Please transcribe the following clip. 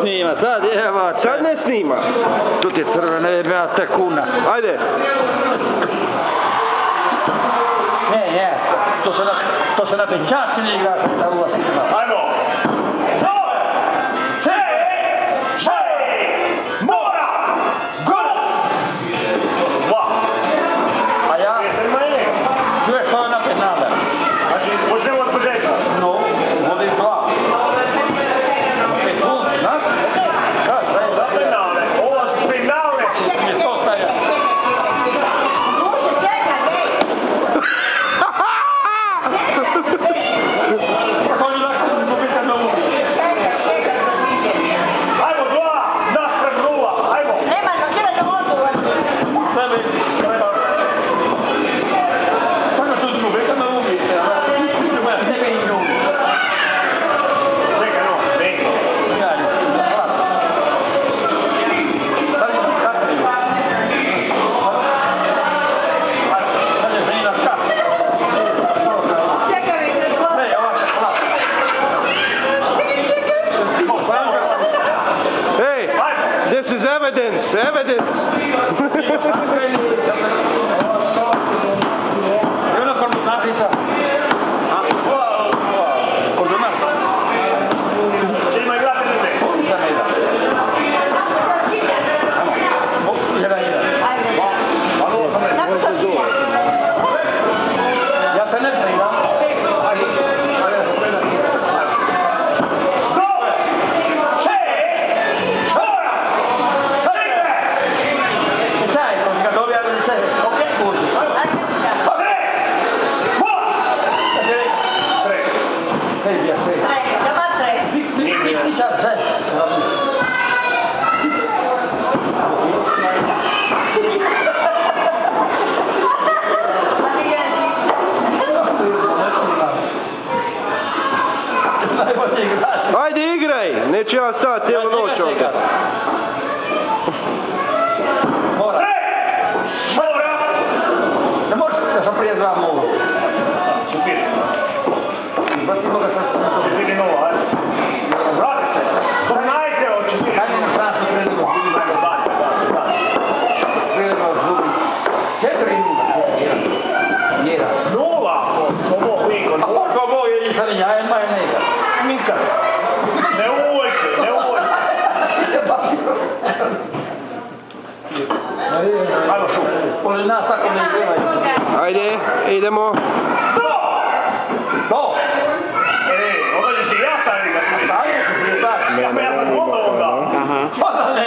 snima, sad evo. Sad ne snima. Tu ti crvene je bila sekunda. Ajde. Ne, to se na pečaci ne igra, da ova snima. Ajmo! Evidence. Io non sono un'Africa. Ajde igraj, neću ja stati cijelu noć ovdje. Mora. Ne možeš da sam prije dva mogu. Čupiri. Baš ti moga sam Čupiri nova, ajde. Vrati se. Znajte o Čupiri. Hajde na strašno predlogu. Predlogu zgubi. 4-0. Jedan. Nula. Ovo pinko. A koliko ovo je i sad ja, ima je neka. Nikad. Ne uvoj se, ne uvoj se. Ajmo šup. Pored nas tako ne igraju. Ajde, idemo. To! Onda ćeš i ja staviti ga. Ajde, prije tak. Ja sam onda. Pa da ne,